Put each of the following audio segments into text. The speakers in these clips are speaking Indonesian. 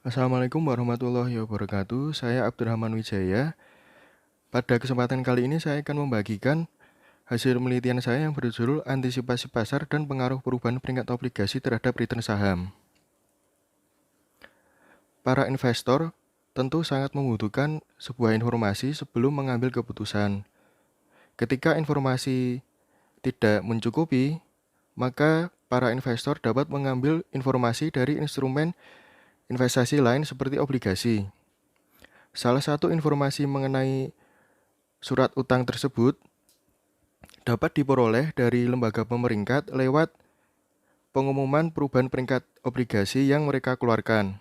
Assalamualaikum warahmatullahi wabarakatuh. Saya Abdurrahman Wijaya. Pada kesempatan kali ini saya akan membagikan hasil penelitian saya yang berjudul Antisipasi Pasar dan Pengaruh Perubahan Peringkat Obligasi Terhadap Return Saham. Para investor tentu sangat membutuhkan sebuah informasi sebelum mengambil keputusan. Ketika informasi tidak mencukupi, maka para investor dapat mengambil informasi dari instrumen investasi lain seperti obligasi. Salah satu informasi mengenai surat utang tersebut dapat diperoleh dari lembaga pemeringkat lewat pengumuman perubahan peringkat obligasi yang mereka keluarkan.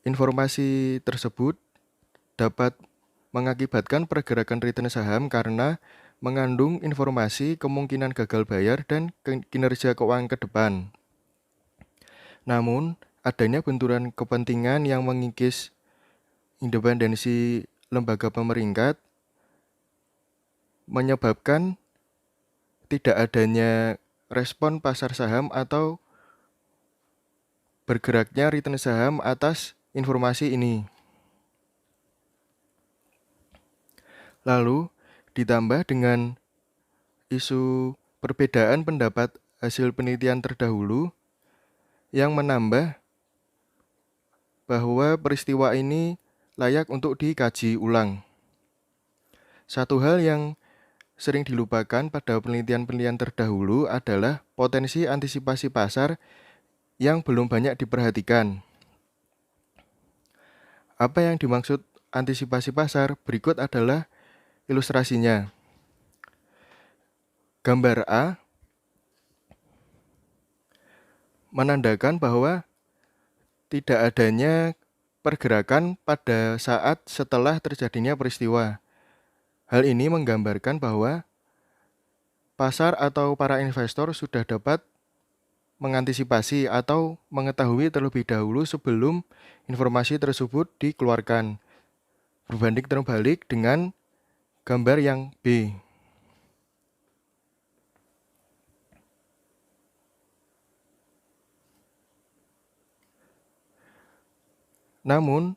Informasi tersebut dapat mengakibatkan pergerakan return saham karena mengandung informasi kemungkinan gagal bayar dan kinerja keuangan ke depan. Namun, adanya benturan kepentingan yang mengikis independensi lembaga pemeringkat menyebabkan tidak adanya respon pasar saham atau bergeraknya return saham atas informasi ini. Lalu ditambah dengan isu perbedaan pendapat hasil penelitian terdahulu yang menambah bahwa peristiwa ini layak untuk dikaji ulang. Satu hal yang sering dilupakan pada penelitian-penelitian terdahulu adalah potensi antisipasi pasar yang belum banyak diperhatikan. Apa yang dimaksud antisipasi pasar? Berikut adalah ilustrasinya. Gambar A menandakan bahwa tidak adanya pergerakan pada saat setelah terjadinya peristiwa. Hal ini menggambarkan bahwa pasar atau para investor sudah dapat mengantisipasi atau mengetahui terlebih dahulu sebelum informasi tersebut dikeluarkan. Berbanding terbalik dengan gambar yang B. Namun,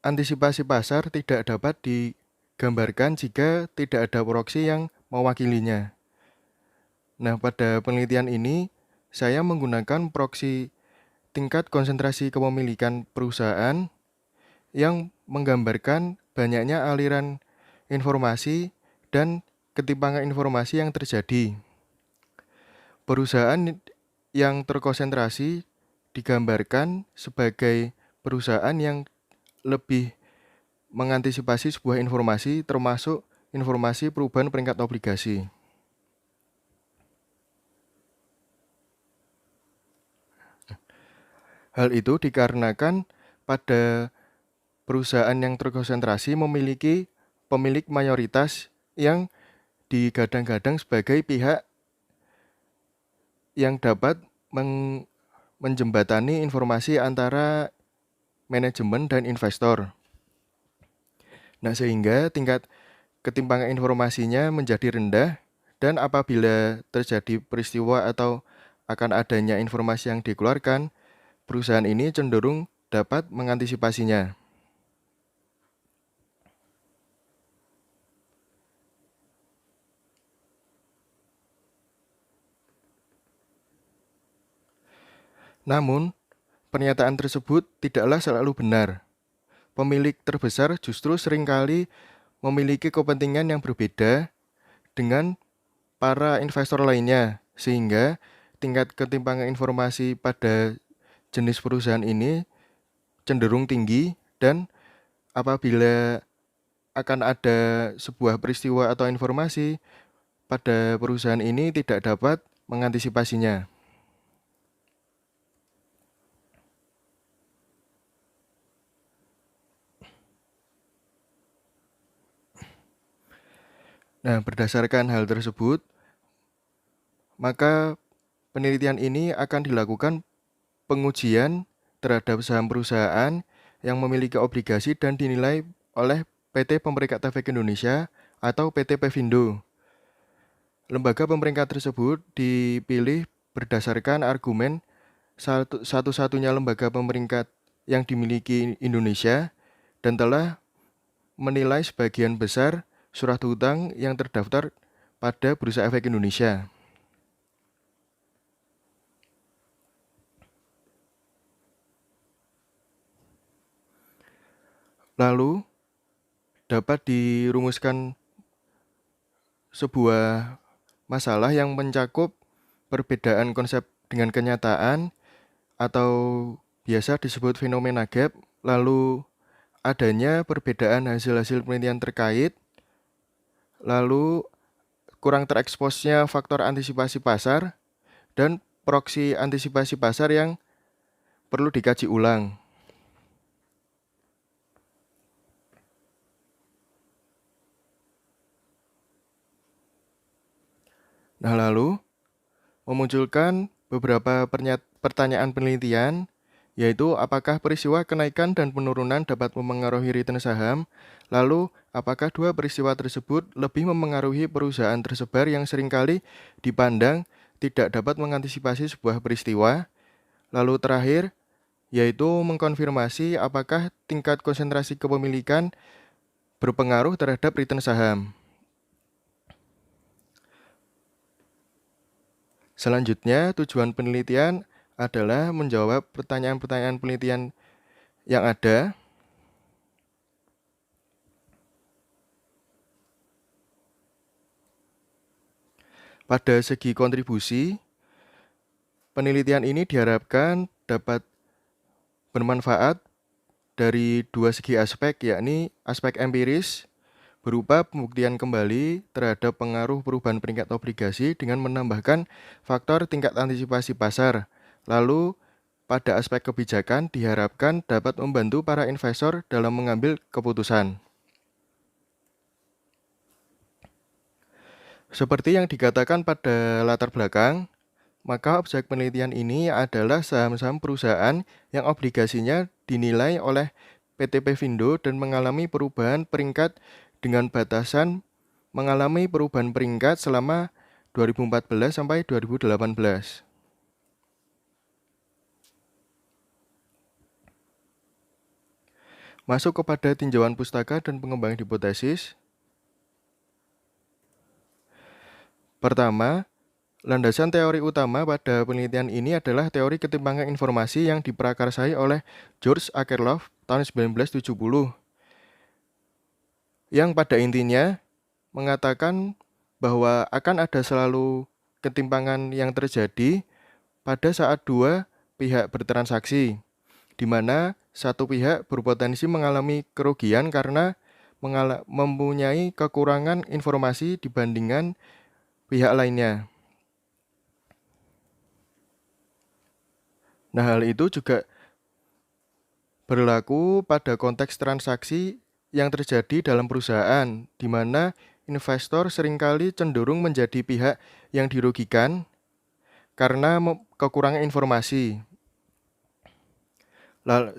antisipasi pasar tidak dapat digambarkan jika tidak ada proksi yang mewakilinya. Nah, pada penelitian ini, saya menggunakan proksi tingkat konsentrasi kepemilikan perusahaan yang menggambarkan banyaknya aliran informasi dan ketimpangan informasi yang terjadi. Perusahaan yang terkonsentrasi digambarkan sebagai perusahaan yang lebih mengantisipasi sebuah informasi termasuk informasi perubahan peringkat obligasi. Hal itu dikarenakan pada perusahaan yang terkonsentrasi memiliki pemilik mayoritas yang digadang-gadang sebagai pihak yang dapat menjembatani informasi antara manajemen dan investor. Nah, sehingga tingkat ketimpangan informasinya menjadi rendah dan apabila terjadi peristiwa atau akan adanya informasi yang dikeluarkan, perusahaan ini cenderung dapat mengantisipasinya. Namun, pernyataan tersebut tidaklah selalu benar. Pemilik terbesar justru seringkali memiliki kepentingan yang berbeda dengan para investor lainnya, sehingga tingkat ketimpangan informasi pada jenis perusahaan ini cenderung tinggi dan apabila akan ada sebuah peristiwa atau informasi pada perusahaan ini tidak dapat mengantisipasinya. Nah, berdasarkan hal tersebut, maka penelitian ini akan dilakukan pengujian terhadap saham perusahaan yang memiliki obligasi dan dinilai oleh PT Pemeringkat Efek Indonesia atau PT Pevindo. Lembaga pemeringkat tersebut dipilih berdasarkan argumen satu-satunya lembaga pemeringkat yang dimiliki Indonesia dan telah menilai sebagian besar surat hutang yang terdaftar pada Bursa Efek Indonesia. Lalu dapat dirumuskan sebuah masalah yang mencakup perbedaan konsep dengan kenyataan atau biasa disebut fenomena gap, lalu adanya perbedaan hasil-hasil penelitian terkait, lalu kurang tereksposnya faktor antisipasi pasar, dan proksi antisipasi pasar yang perlu dikaji ulang. Nah, lalu memunculkan beberapa pertanyaan penelitian, yaitu apakah peristiwa kenaikan dan penurunan dapat memengaruhi return saham, lalu apakah dua peristiwa tersebut lebih memengaruhi perusahaan tersebar yang seringkali dipandang tidak dapat mengantisipasi sebuah peristiwa, lalu terakhir, yaitu mengkonfirmasi apakah tingkat konsentrasi kepemilikan berpengaruh terhadap return saham. Selanjutnya, tujuan penelitian adalah menjawab pertanyaan-pertanyaan penelitian yang ada. Pada segi kontribusi, penelitian ini diharapkan dapat bermanfaat dari dua segi aspek, yakni aspek empiris berupa pembuktian kembali terhadap pengaruh perubahan peringkat obligasi dengan menambahkan faktor tingkat antisipasi pasar. Lalu, pada aspek kebijakan diharapkan dapat membantu para investor dalam mengambil keputusan. Seperti yang dikatakan pada latar belakang, maka objek penelitian ini adalah saham-saham perusahaan yang obligasinya dinilai oleh PT Pevindo dan mengalami perubahan peringkat dengan batasan mengalami perubahan peringkat selama 2014 sampai 2018. Masuk kepada tinjauan pustaka dan pengembangan hipotesis. Pertama, landasan teori utama pada penelitian ini adalah teori ketimpangan informasi yang diprakarsai oleh George Akerlof tahun 1970. Yang pada intinya mengatakan bahwa akan ada selalu ketimpangan yang terjadi pada saat dua pihak bertransaksi, di mana satu pihak berpotensi mengalami kerugian karena mempunyai kekurangan informasi dibandingkan pihak lainnya. Nah, hal itu juga berlaku pada konteks transaksi yang terjadi dalam perusahaan, di mana investor seringkali cenderung menjadi pihak yang dirugikan karena kekurangan informasi.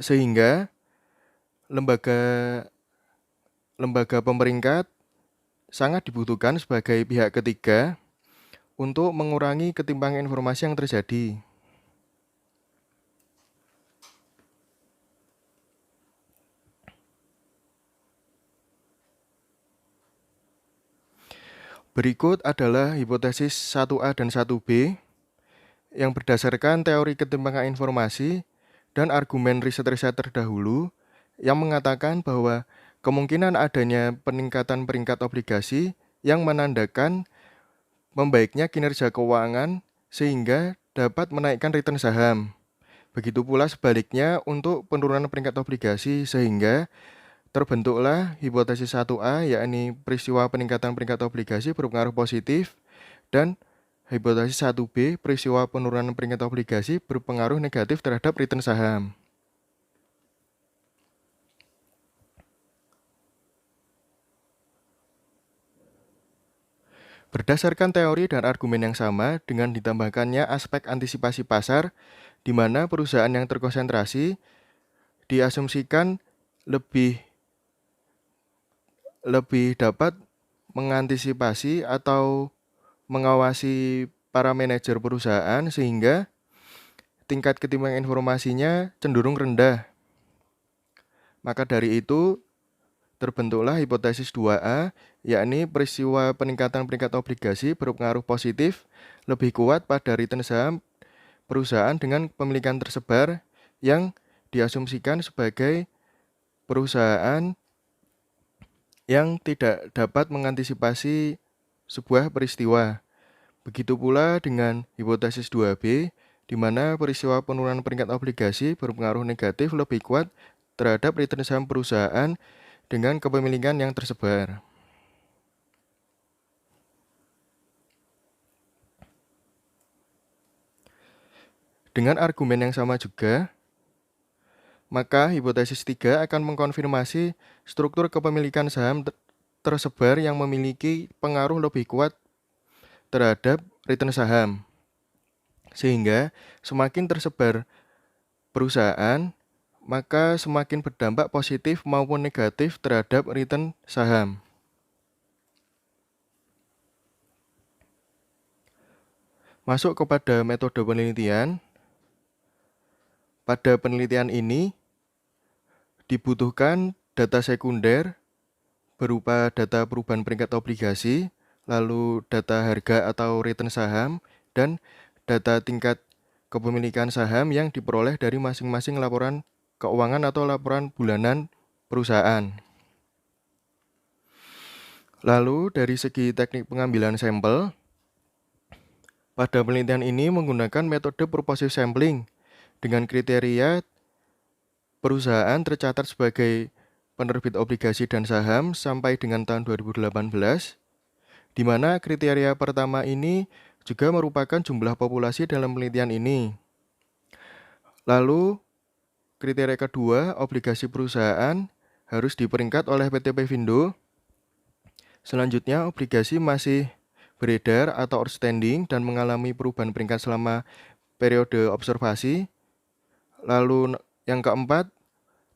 Sehingga lembaga pemeringkat sangat dibutuhkan sebagai pihak ketiga untuk mengurangi ketimpangan informasi yang terjadi. Berikut adalah hipotesis 1A dan 1B yang berdasarkan teori ketimpangan informasi dan argumen riset-riset terdahulu yang mengatakan bahwa kemungkinan adanya peningkatan peringkat obligasi yang menandakan membaiknya kinerja keuangan sehingga dapat menaikkan return saham. Begitu pula sebaliknya untuk penurunan peringkat obligasi sehingga terbentuklah hipotesis 1A, yakni peristiwa peningkatan peringkat obligasi berpengaruh positif, dan hipotesis 1B, peristiwa penurunan peringkat obligasi berpengaruh negatif terhadap return saham. Berdasarkan teori dan argumen yang sama dengan ditambahkannya aspek antisipasi pasar, di mana perusahaan yang terkonsentrasi diasumsikan lebih dapat mengantisipasi atau mengawasi para manajer perusahaan sehingga tingkat ketimpangan informasinya cenderung rendah. Maka dari itu terbentuklah hipotesis 2A, yakni peristiwa peningkatan peringkat obligasi berpengaruh positif lebih kuat pada return saham perusahaan dengan pemilikan tersebar yang diasumsikan sebagai perusahaan yang tidak dapat mengantisipasi sebuah peristiwa. Begitu pula dengan hipotesis 2B, di mana peristiwa penurunan peringkat obligasi berpengaruh negatif lebih kuat terhadap return saham perusahaan dengan kepemilikan yang tersebar. Dengan argumen yang sama juga, maka hipotesis 3 akan mengkonfirmasi struktur kepemilikan saham tersebar yang memiliki pengaruh lebih kuat terhadap return saham. Sehingga semakin tersebar perusahaan, maka semakin berdampak positif maupun negatif terhadap return saham. Masuk kepada metode penelitian. Pada penelitian ini dibutuhkan data sekunder berupa data perubahan peringkat obligasi, lalu data harga atau return saham, dan data tingkat kepemilikan saham yang diperoleh dari masing-masing laporan keuangan atau laporan bulanan perusahaan. Lalu dari segi teknik pengambilan sampel, pada penelitian ini menggunakan metode purposive sampling dengan kriteria perusahaan tercatat sebagai penerbit obligasi dan saham sampai dengan tahun 2018, di mana kriteria pertama ini juga merupakan jumlah populasi dalam penelitian ini. Lalu, kriteria kedua, obligasi perusahaan harus diperingkat oleh PT Pevindo. Selanjutnya, obligasi masih beredar atau outstanding dan mengalami perubahan peringkat selama periode observasi. Lalu yang keempat,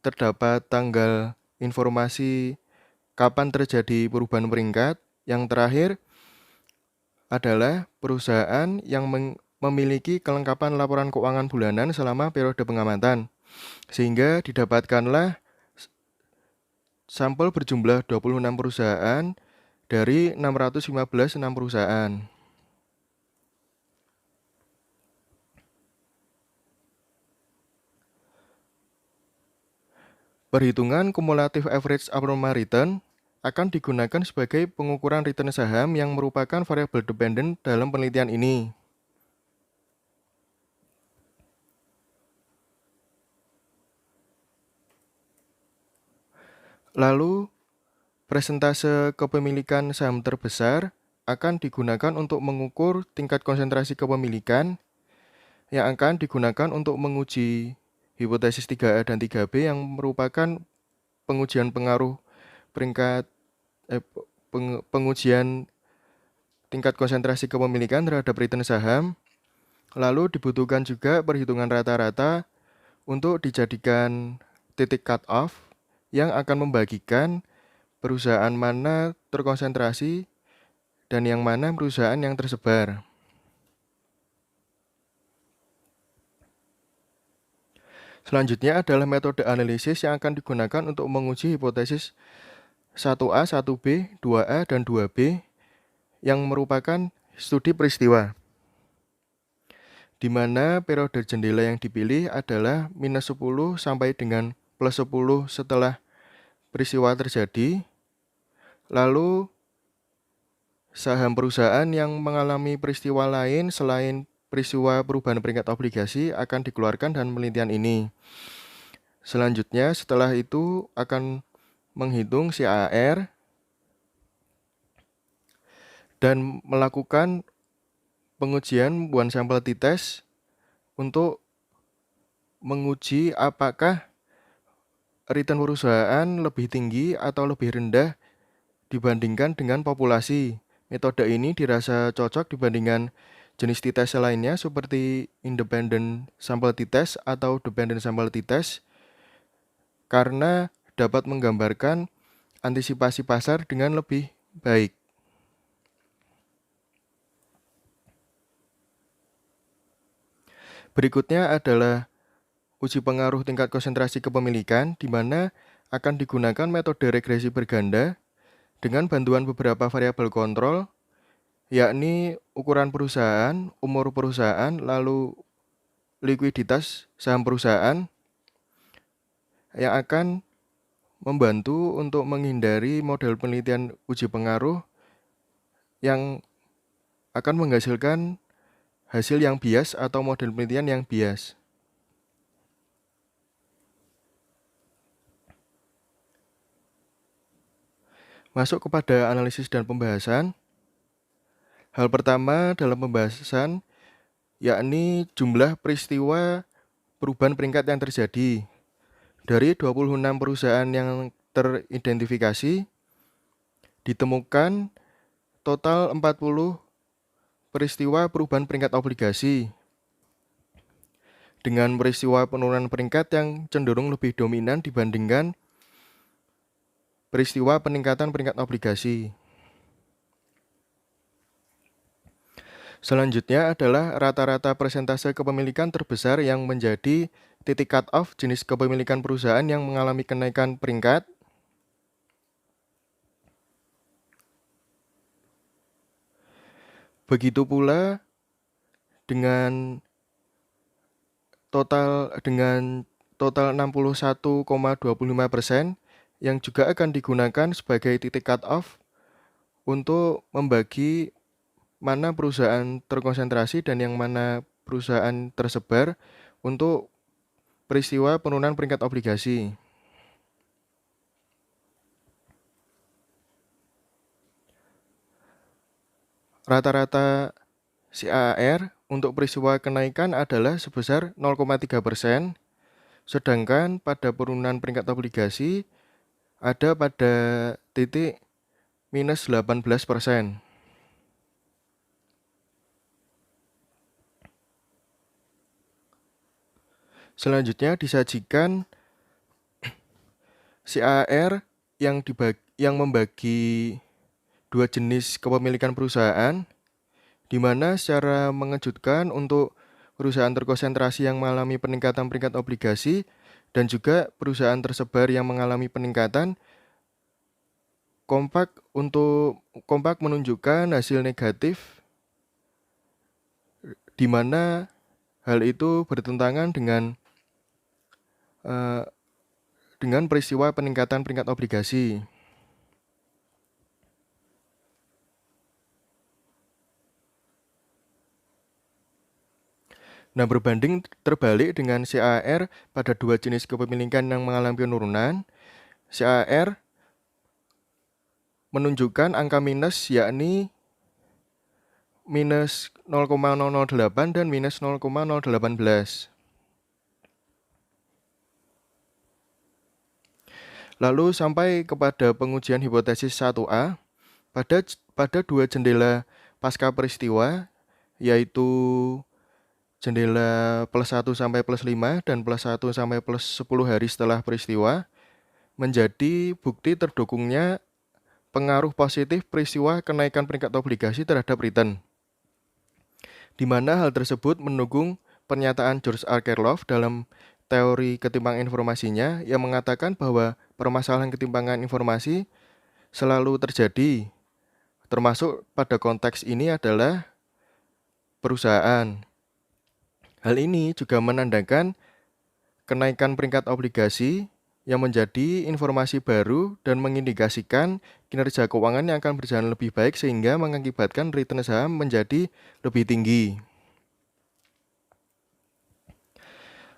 terdapat tanggal informasi kapan terjadi perubahan peringkat. Yang terakhir adalah perusahaan yang memiliki kelengkapan laporan keuangan bulanan selama periode pengamatan. Sehingga didapatkanlah sampel berjumlah 26 perusahaan dari 615 perusahaan. Perhitungan kumulatif average abnormal return akan digunakan sebagai pengukuran return saham yang merupakan variabel dependent dalam penelitian ini. Lalu, persentase kepemilikan saham terbesar akan digunakan untuk mengukur tingkat konsentrasi kepemilikan yang akan digunakan untuk menguji hipotesis 3A dan 3B yang merupakan pengujian pengaruh peringkat pengujian tingkat konsentrasi kepemilikan terhadap return saham. Lalu dibutuhkan juga perhitungan rata-rata untuk dijadikan titik cut off yang akan membagikan perusahaan mana terkonsentrasi dan yang mana perusahaan yang tersebar. Selanjutnya adalah metode analisis yang akan digunakan untuk menguji hipotesis 1A, 1B, 2A, dan 2B yang merupakan studi peristiwa, di mana periode jendela yang dipilih adalah -10 sampai dengan +10 setelah peristiwa terjadi. Lalu, saham perusahaan yang mengalami peristiwa lain selain peristiwa perubahan peringkat obligasi akan dikeluarkan dalam penelitian ini. Selanjutnya, setelah itu akan menghitung CAR dan melakukan pengujian one sample t-test untuk menguji apakah return perusahaan lebih tinggi atau lebih rendah dibandingkan dengan populasi. Metode ini dirasa cocok dibandingkan jenis t-test lainnya seperti independent sample t-test atau dependent sample t-test karena dapat menggambarkan antisipasi pasar dengan lebih baik. Berikutnya adalah uji pengaruh tingkat konsentrasi kepemilikan, di mana akan digunakan metode regresi berganda dengan bantuan beberapa variabel kontrol, yakni ukuran perusahaan, umur perusahaan, lalu likuiditas saham perusahaan, yang akan membantu untuk menghindari model penelitian uji pengaruh yang akan menghasilkan hasil yang bias atau model penelitian yang bias. Masuk kepada analisis dan pembahasan. Hal pertama dalam pembahasan yakni jumlah peristiwa perubahan peringkat yang terjadi. Dari 26 perusahaan yang teridentifikasi, ditemukan total 40 peristiwa perubahan peringkat obligasi, dengan peristiwa penurunan peringkat yang cenderung lebih dominan dibandingkan peristiwa peningkatan peringkat obligasi. Selanjutnya adalah rata-rata persentase kepemilikan terbesar yang menjadi titik cut-off jenis kepemilikan perusahaan yang mengalami kenaikan peringkat. Begitu pula dengan total 61,25% yang juga akan digunakan sebagai titik cut-off untuk membagi mana perusahaan terkonsentrasi dan yang mana perusahaan tersebar untuk peristiwa penurunan peringkat obligasi. Rata-rata CAR untuk peristiwa kenaikan adalah sebesar 0,3%, sedangkan pada penurunan peringkat obligasi ada pada titik minus 18%. Selanjutnya disajikan CAR yang membagi dua jenis kepemilikan perusahaan, di mana secara mengejutkan untuk perusahaan terkonsentrasi yang mengalami peningkatan peringkat obligasi dan juga perusahaan tersebar yang mengalami peningkatan kompak menunjukkan hasil negatif, di mana hal itu bertentangan dengan peristiwa peningkatan peringkat obligasi. Nah, berbanding terbalik dengan CAR pada dua jenis kepemilikan yang mengalami penurunan, CAR menunjukkan angka minus, yakni minus 0,008 dan minus 0,018. Lalu sampai kepada pengujian hipotesis 1A pada dua jendela pasca peristiwa, yaitu jendela plus 1 sampai plus 5 dan plus 1 sampai plus 10 hari setelah peristiwa, menjadi bukti terdukungnya pengaruh positif peristiwa kenaikan peringkat obligasi terhadap return, di mana hal tersebut mendukung pernyataan George Akerlof dalam teori ketimpangan informasinya yang mengatakan bahwa permasalahan ketimpangan informasi selalu terjadi, termasuk pada konteks ini adalah perusahaan. Hal ini juga menandakan kenaikan peringkat obligasi yang menjadi informasi baru dan mengindikasikan kinerja keuangan yang akan berjalan lebih baik sehingga mengakibatkan return saham menjadi lebih tinggi.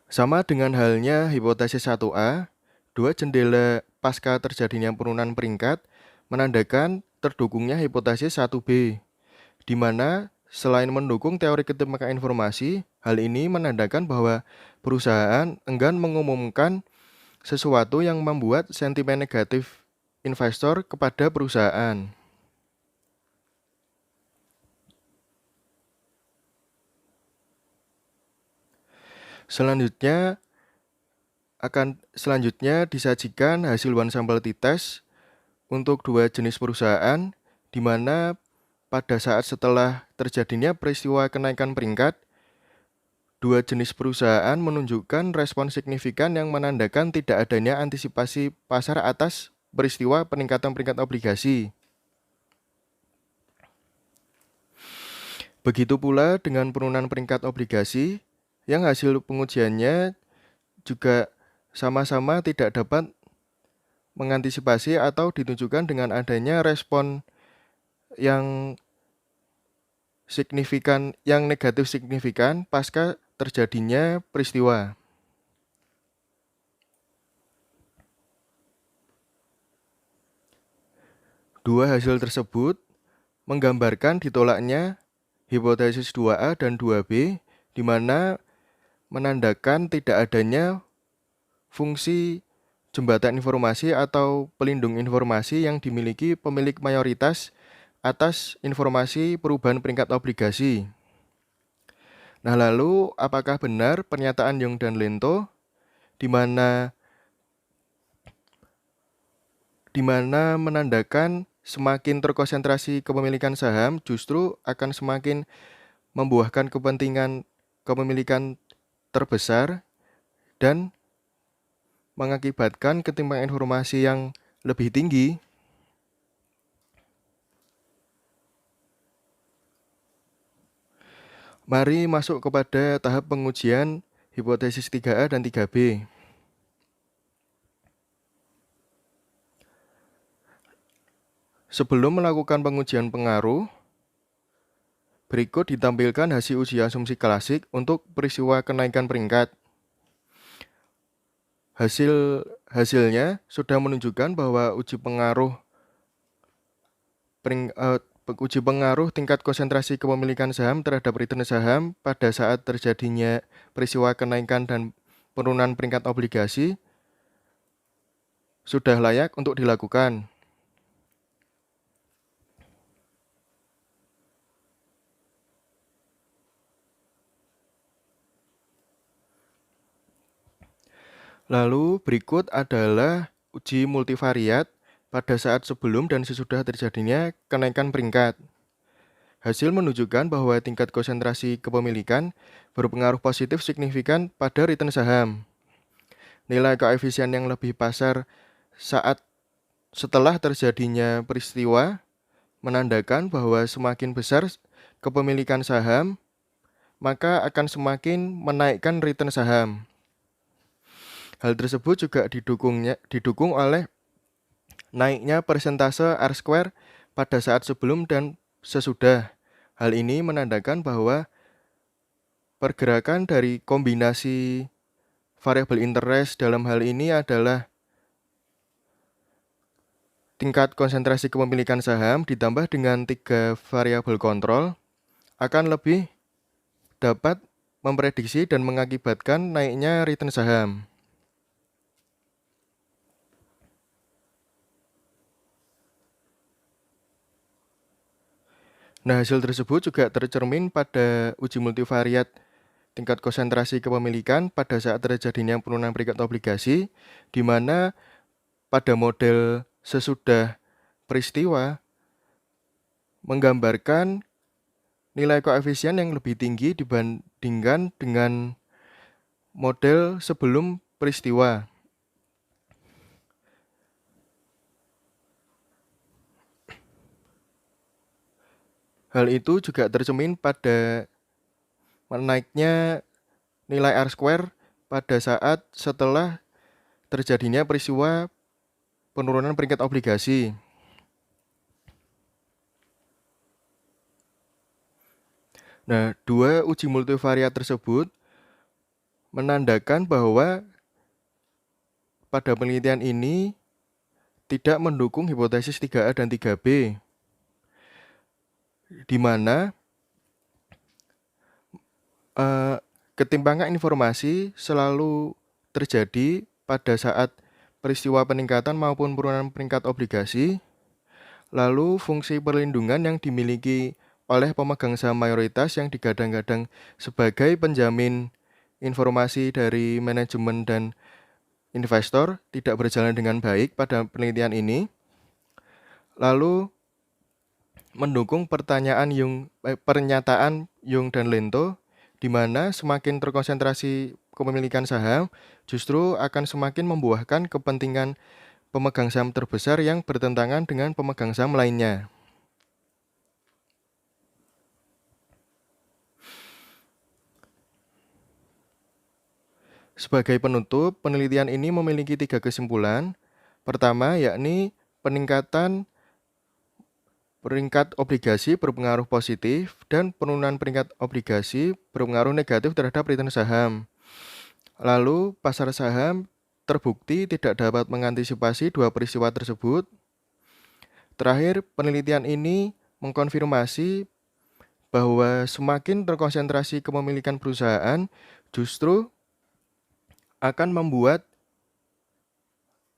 Sama dengan halnya hipotesis 1A, dua jendela pasca terjadinya penurunan peringkat menandakan terdukungnya hipotesis 1B, di mana selain mendukung teori ketimpangan informasi, hal ini menandakan bahwa perusahaan enggan mengumumkan sesuatu yang membuat sentimen negatif investor kepada perusahaan. Selanjutnya disajikan hasil one sample t-test untuk dua jenis perusahaan, di mana pada saat setelah terjadinya peristiwa kenaikan peringkat, Dua jenis perusahaan menunjukkan respon signifikan yang menandakan tidak adanya antisipasi pasar atas peristiwa peningkatan peringkat obligasi. Begitu pula dengan penurunan peringkat obligasi yang hasil pengujiannya juga sama-sama tidak dapat mengantisipasi atau ditunjukkan dengan adanya respon yang signifikan, yang negatif signifikan pasca terjadinya peristiwa. Dua hasil tersebut menggambarkan ditolaknya hipotesis 2A dan 2B, di mana menandakan tidak adanya fungsi jembatan informasi atau pelindung informasi yang dimiliki pemilik mayoritas atas informasi perubahan peringkat obligasi. Nah, lalu apakah benar pernyataan Young dan Lento di mana menandakan semakin terkonsentrasi kepemilikan saham justru akan semakin membuahkan kepentingan kepemilikan terbesar dan mengakibatkan ketimpangan informasi yang lebih tinggi? Mari masuk kepada tahap pengujian hipotesis 3A dan 3B. Sebelum melakukan pengujian pengaruh, berikut ditampilkan hasil uji asumsi klasik untuk peristiwa kenaikan peringkat. Hasilnya sudah menunjukkan bahwa uji pengaruh tingkat konsentrasi kepemilikan saham terhadap return saham pada saat terjadinya peristiwa kenaikan dan penurunan peringkat obligasi sudah layak untuk dilakukan. Lalu berikut adalah uji multivariat pada saat sebelum dan sesudah terjadinya kenaikan peringkat. Hasil menunjukkan bahwa tingkat konsentrasi kepemilikan berpengaruh positif signifikan pada return saham. Nilai koefisien yang lebih pasar setelah terjadinya peristiwa menandakan bahwa semakin besar kepemilikan saham, maka akan semakin menaikkan return saham. Hal tersebut juga didukung oleh naiknya persentase R-square pada saat sebelum dan sesudah. Hal ini menandakan bahwa pergerakan dari kombinasi variabel interest dalam hal ini adalah tingkat konsentrasi kepemilikan saham ditambah dengan 3 variabel kontrol akan lebih dapat memprediksi dan mengakibatkan naiknya return saham. Nah, hasil tersebut juga tercermin pada uji multivariat tingkat konsentrasi kepemilikan pada saat terjadinya penurunan peringkat obligasi, di mana pada model sesudah peristiwa menggambarkan nilai koefisien yang lebih tinggi dibandingkan dengan model sebelum peristiwa. Hal itu juga tercermin pada menaiknya nilai R-square pada saat setelah terjadinya peristiwa penurunan peringkat obligasi. Nah, dua uji multivariat tersebut menandakan bahwa pada penelitian ini tidak mendukung hipotesis 3A dan 3B, di mana ketimpangan informasi selalu terjadi pada saat peristiwa peningkatan maupun penurunan peringkat obligasi. Lalu fungsi perlindungan yang dimiliki oleh pemegang saham mayoritas yang digadang-gadang sebagai penjamin informasi dari manajemen dan investor tidak berjalan dengan baik pada penelitian ini. Lalu mendukung pernyataan Young dan Lento di mana semakin terkonsentrasi kepemilikan saham, justru akan semakin membuahkan kepentingan pemegang saham terbesar yang bertentangan dengan pemegang saham lainnya. Sebagai penutup, penelitian ini memiliki 3 kesimpulan. Pertama, yakni peningkatan peringkat obligasi berpengaruh positif dan penurunan peringkat obligasi berpengaruh negatif terhadap return saham. Lalu, pasar saham terbukti tidak dapat mengantisipasi dua peristiwa tersebut. Terakhir, penelitian ini mengkonfirmasi bahwa semakin terkonsentrasi kepemilikan perusahaan justru akan membuat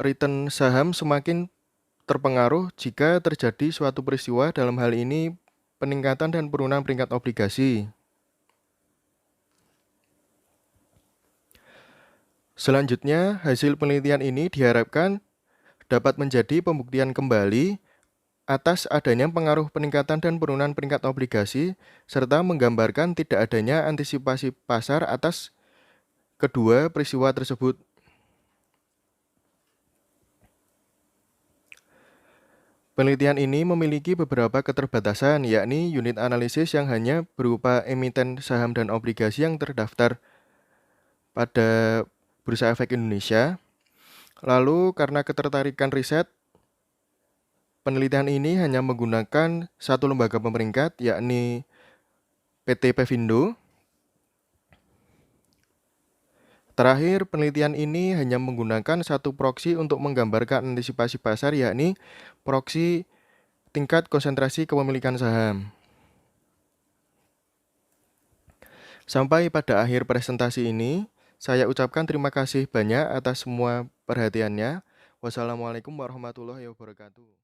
return saham semakin terpengaruh jika terjadi suatu peristiwa, dalam hal ini peningkatan dan penurunan peringkat obligasi. Selanjutnya, hasil penelitian ini diharapkan dapat menjadi pembuktian kembali atas adanya pengaruh peningkatan dan penurunan peringkat obligasi, serta menggambarkan tidak adanya antisipasi pasar atas kedua peristiwa tersebut. Penelitian ini memiliki beberapa keterbatasan, yakni unit analisis yang hanya berupa emiten saham dan obligasi yang terdaftar pada Bursa Efek Indonesia. Lalu, karena ketertarikan riset, penelitian ini hanya menggunakan satu lembaga pemeringkat, yakni PT Pevindo. Terakhir, penelitian ini hanya menggunakan satu proksi untuk menggambarkan antisipasi pasar, yakni proksi tingkat konsentrasi kepemilikan saham. Sampai pada akhir presentasi ini, saya ucapkan terima kasih banyak atas semua perhatiannya. Wassalamualaikum warahmatullahi wabarakatuh.